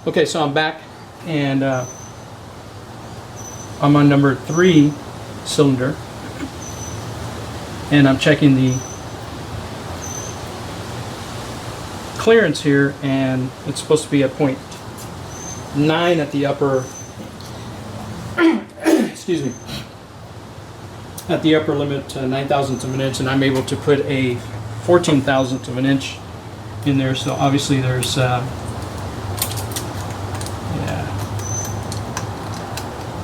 Okay, so I'm back, and I'm on number 3 cylinder, and I'm checking the clearance here, and it's supposed to be at 0.9 at the upper excuse me, at the upper limit to 9 thousandths of an inch, and I'm able to put a 14 thousandths of an inch in there. So obviously there's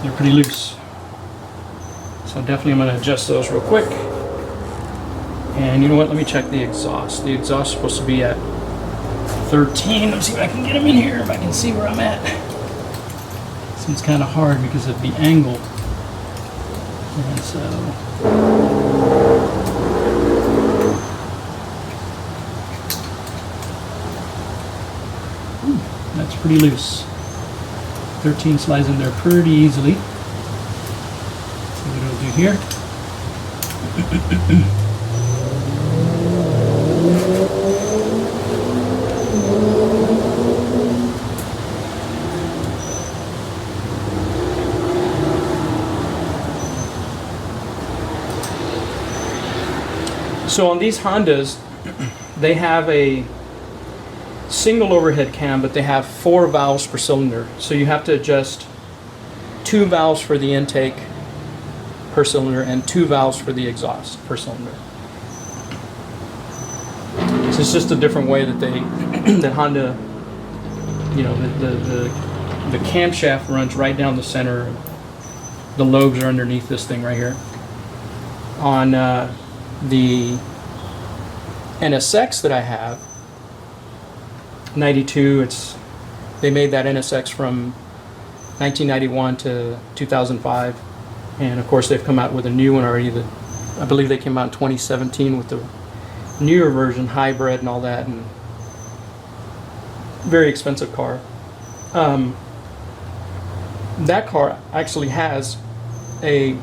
they're pretty loose. So definitely I'm going to adjust those real quick. And you know what? Let me check the exhaust. The exhaust is supposed to be at 13. Let's see if I can get them in here, if I can see where I'm at. Seems kind of hard because of the angle. And so that's pretty loose. 13 slides in there pretty easily. See what it'll do here. So on these Hondas, they have a single overhead cam, but they have 4 valves per cylinder. So you have to adjust 2 valves for the intake per cylinder and 2 valves for the exhaust per cylinder. So it's just a different way that they, that Honda, you know, the camshaft runs right down the center. The lobes are underneath this thing right here. On the NSX that I have, 92, they made that NSX from 1991 to 2005, and of course they've come out with a new one already that I believe they came out in 2017 with the newer version, hybrid and all that, and very expensive car. That car actually has a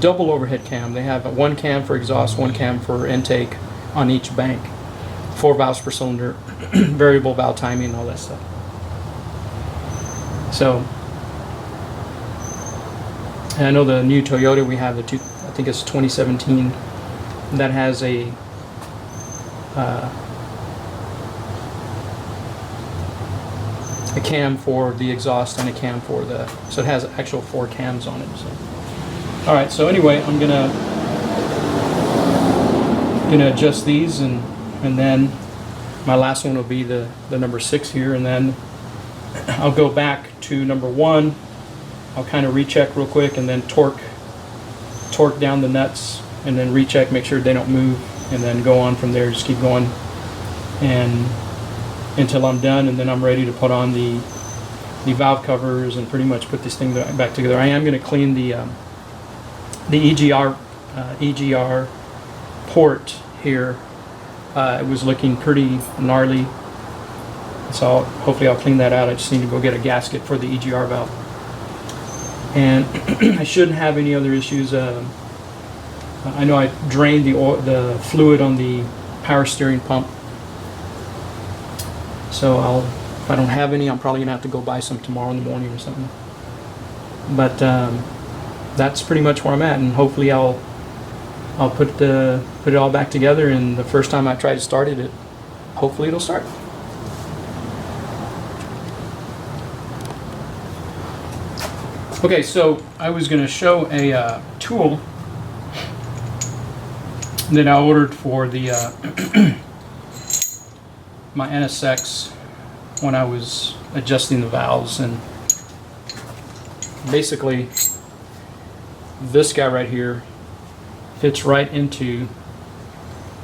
double overhead cam. They have 1 cam for exhaust, 1 cam for intake on each bank. 4 valves per cylinder, variable valve timing, and all that stuff. So, and I know the new Toyota we have, I think it's 2017, that has a cam for the exhaust and a cam for the, so it has actual 4 cams on it. So, all right. So anyway, I'm gonna adjust these, and then my last one will be the number 6 here, and then I'll go back to number 1. I'll kind of recheck real quick, and then torque down the nuts, and then recheck, make sure they don't move, and then go on from there. Just keep going, and until I'm done, and then I'm ready to put on the valve covers and pretty much put this thing back together. I am going to clean the EGR port here. It was looking pretty gnarly, so hopefully I'll clean that out. I just need to go get a gasket for the EGR valve, and I shouldn't have any other issues. I know I drained the fluid on the power steering pump, so if I don't have any, I'm probably gonna have to go buy some tomorrow in the morning or something. But that's pretty much where I'm at, and hopefully I'll put it all back together, and the first time I try to start it, hopefully it'll start. Okay, so I was going to show a tool that I ordered for the my NSX when I was adjusting the valves, and basically this guy right here fits right into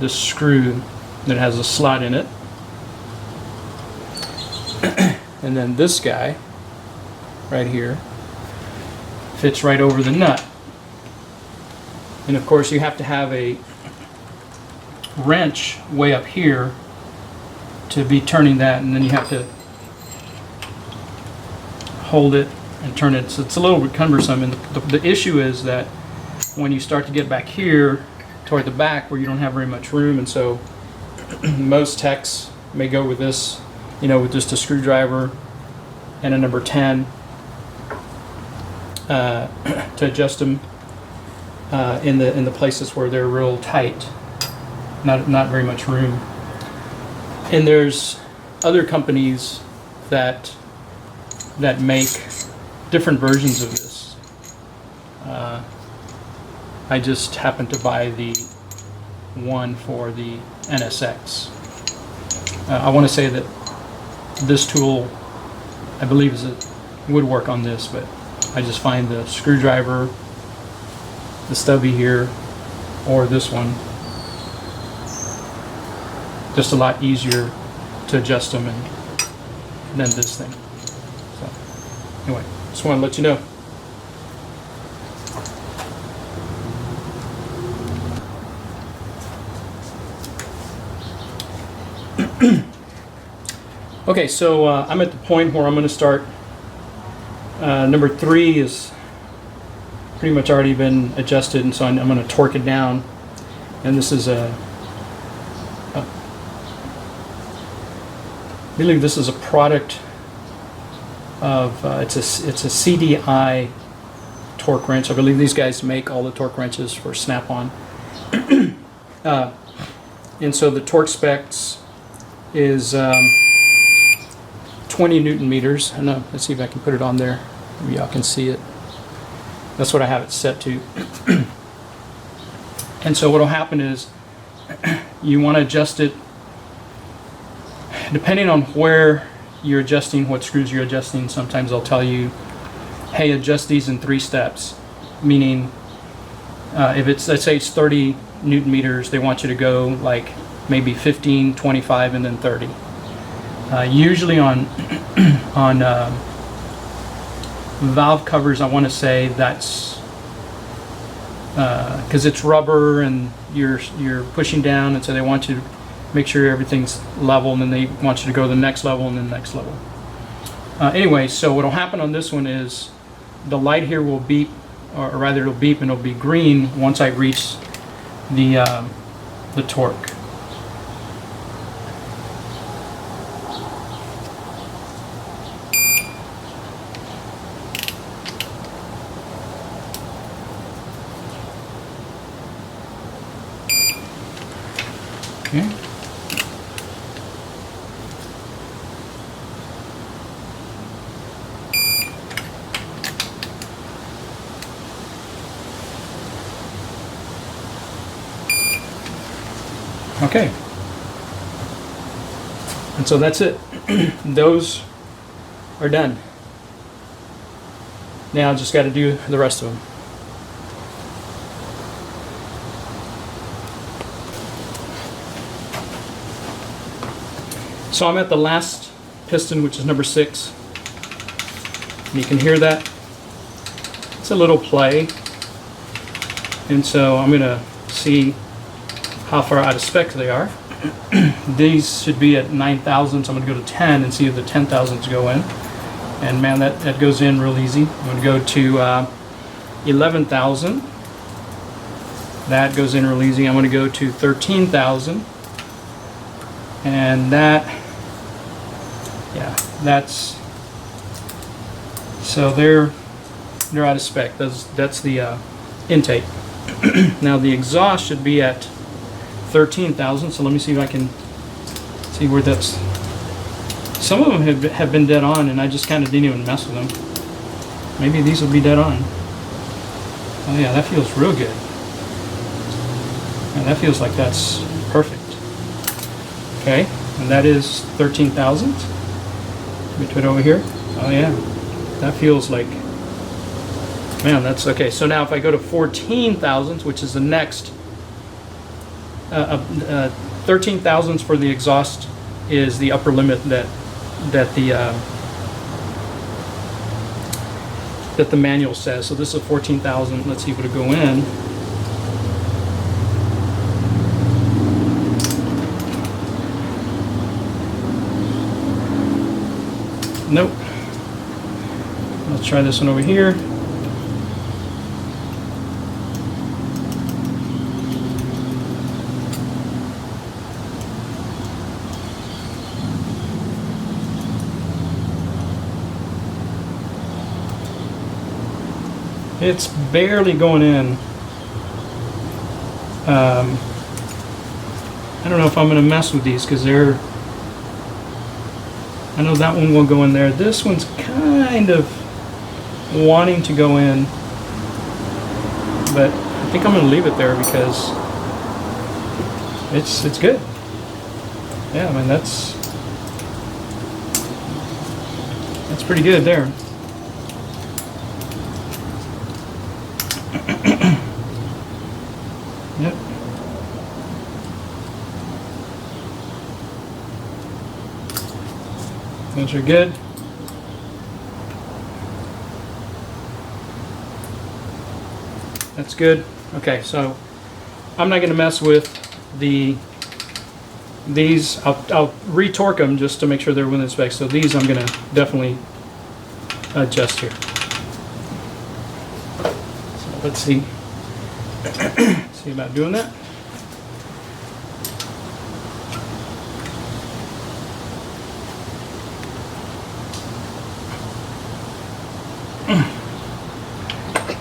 the screw that has a slot in it, and then this guy right here fits right over the nut. And of course you have to have a wrench way up here to be turning that, and then you have to hold it and turn it. So it's a little bit cumbersome, and the issue is that when you start to get back here toward the back where you don't have very much room, and so most techs may go with this you know, with just a screwdriver and a number 10 to adjust them in the places where they're real tight, not very much room. And there's other companies that make different versions of this. I just happened to buy the one for the NSX. I want to say that this tool, I believe, would work on this, but I just find the screwdriver, the stubby here, or this one, just a lot easier to adjust them than this thing. So anyway, just want to let you know. Okay, so I'm at the point where I'm going to start. Number 3 is pretty much already been adjusted, and so I'm going to torque it down. And this is I believe this is a product of it's a CDI torque wrench. I believe these guys make all the torque wrenches for Snap-on. And so the torque specs is 20 Newton meters. I know. Let's see if I can put it on there. Maybe y'all can see it. That's what I have it set to. And so what will happen is you want to adjust it depending on where you're adjusting, what screws you're adjusting. Sometimes they'll tell you, hey, adjust these in 3 steps. Meaning, if it's, let's say it's 30 Newton meters, they want you to go like maybe 15, 25, and then 30. Usually on valve covers, I want to say that's because it's rubber and you're pushing down, and so they want you to make sure everything's level, and then they want you to go to the next level and then the next level. Anyway, so what will happen on this one is the light here will beep, or rather it'll beep and it'll be green once I reach the torque. Okay. Okay. And so that's it. Those are done. Now I just got to do the rest of them. So I'm at the last piston, which is number 6. And you can hear that. It's a little play. And so I'm going to see how far out of spec they are. These should be at 9,000, so I'm going to go to 10 and see if the 10,000s go in. And man, that goes in real easy. I'm going to go to 11,000. That goes in real easy. I'm going to go to 13,000. And that, yeah, that's, so they're out of spec. That's the intake. Now the exhaust should be at 13,000, so let me see if I can see where that's. Some of them have been dead on, and I just kind of didn't even mess with them. Maybe these will be dead on. Oh yeah, that feels real good. And that feels like that's perfect. Okay, and that is 13,000. Let me put it over here. Oh yeah, that feels like, man, that's okay. So now if I go to 14,000, which is the next, 13,000 for the exhaust is the upper limit that the manual says. So this is 14,000. Let's see if it'll go in. Nope. Let's try this one over here. It's barely going in. I don't know if I'm going to mess with these because they're, I know that one will go in there. This one's kind of wanting to go in, but I think I'm going to leave it there because it's good. Yeah, I mean that's pretty good there. Yep. Those are good. That's good. Okay, so I'm not going to mess with these. I'll re-torque them just to make sure they're within specs. So these I'm going to definitely adjust here. So let's see. See about doing that.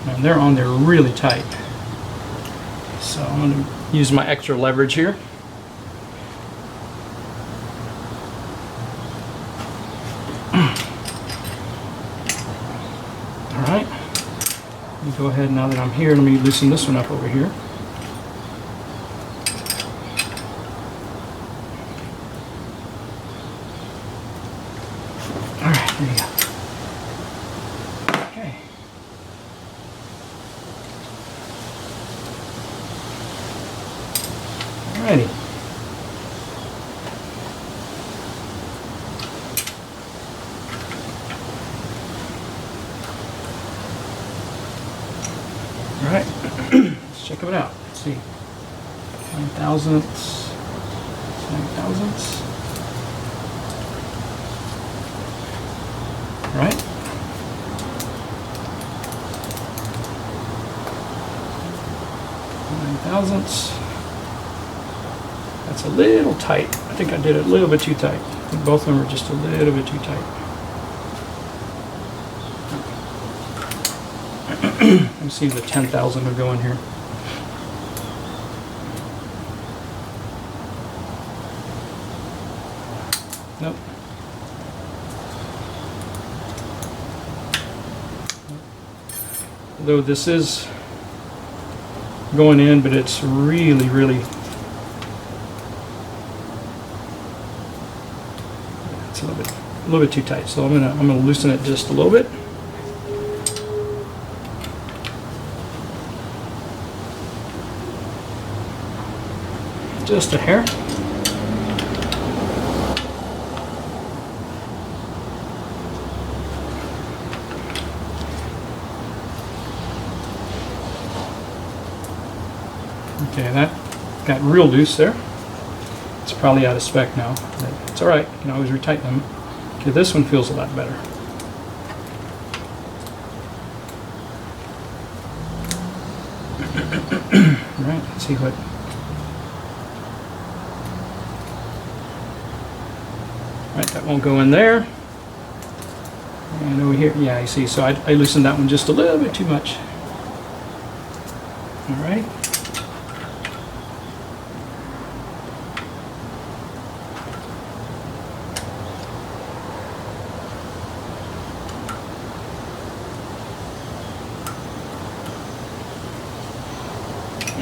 And they're on there really tight. So I'm going to use my extra leverage here. All right. Let me go ahead now that I'm here. Let me loosen this one up over here. All right, there you go. Okay. Alrighty. Alright, let's check it out. Let's see. 9 thousandths. 9 thousandths. Right? Thousandths. That's a little tight. I think I did it a little bit too tight. I think both of them are just a little bit too tight. Let me see if the 10,000 will go in here. Nope. Although this is going in, but it's really, it's a little bit too tight. So I'm gonna loosen it just a little bit. Just a hair. Okay, that got real loose there. It's probably out of spec now. But it's all right. You can always retighten them. Okay, this one feels a lot better. All right, let's see what. All right, that won't go in there. And over here, yeah, you see. So I loosened that one just a little bit too much. All right.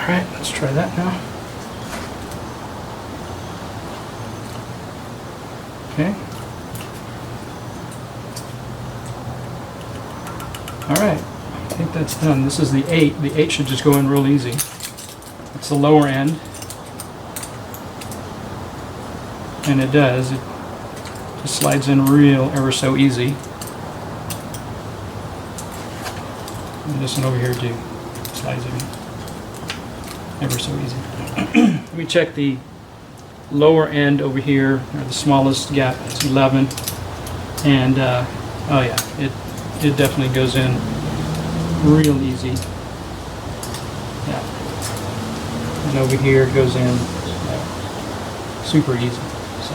Alright, let's try that now. Okay. Alright, I think that's done. This is the 8. The 8 should just go in real easy. It's the lower end. And it does. It just slides in ever so easy. And this one over here too slides in ever so easy. Let me check the lower end over here, or the smallest gap. It's 11, and oh yeah, it definitely goes in real easy. Yeah, and over here it goes in super easy. So,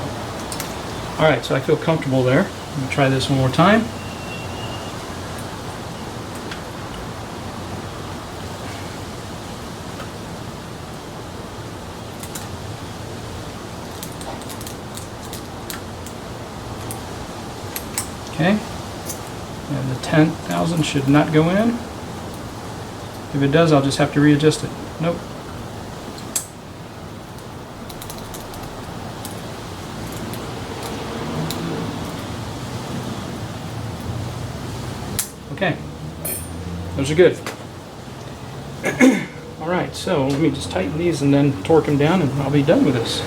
all right, so I feel comfortable there. I'm gonna try this one more time. Okay, and the 10,000 should not go in. If it does, I'll just have to readjust it. Nope. Okay, those are good. All right, so let me just tighten these and then torque them down and I'll be done with this.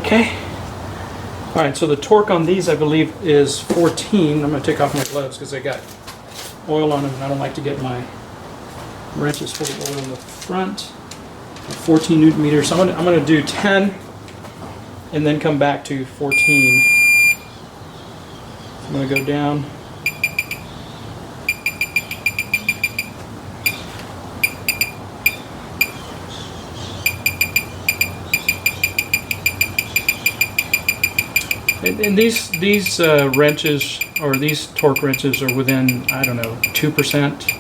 Okay. All right, so the torque on these, I believe, is 14. I'm going to take off my gloves because they got oil on them and I don't like to get my wrenches full of oil in the front. 14 Newton meters. So I'm going to do 10 and then come back to 14. So I'm going to go down. And these wrenches, or these torque wrenches, are within, I don't know, 2%.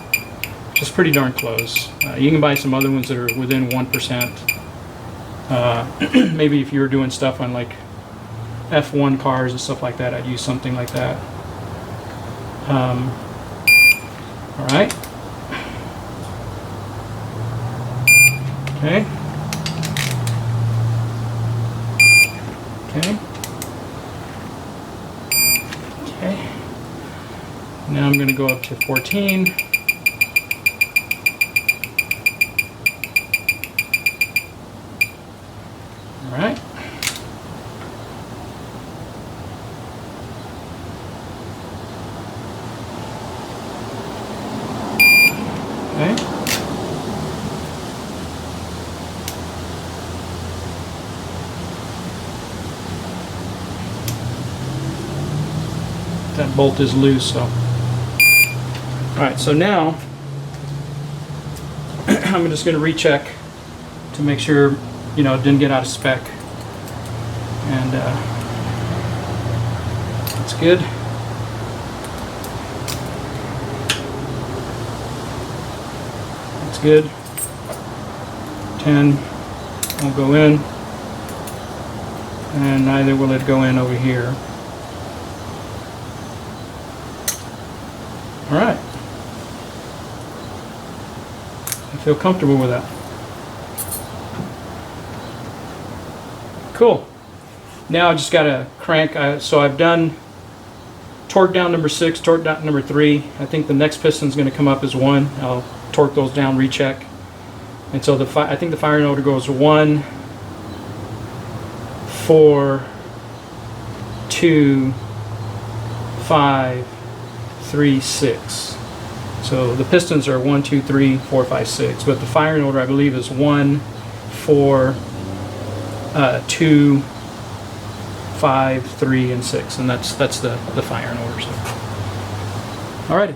Just pretty darn close. You can buy some other ones that are within 1%. Maybe if you were doing stuff on like F1 cars and stuff like that, I'd use something like that. All right. Okay. Okay. Okay. Now I'm going to go up to 14. All right. Okay. That bolt is loose, so. All right, so now I'm just going to recheck to make sure, you know, it didn't get out of spec. And that's good. That's good. 10 won't go in. And neither will it go in over here. All right. I feel comfortable with that. Cool. Now I just got to crank. So I've done torque down number 6, torque down number 3. I think the next piston is going to come up as 1. I'll torque those down, recheck. And so I think the firing order goes 1, 4, 2, 5, 3, 6. So the pistons are 1, 2, 3, 4, 5, 6. But the firing order, I believe, is 1, 4, 2, 5, 3, and 6. And that's the firing order. So. Alrighty.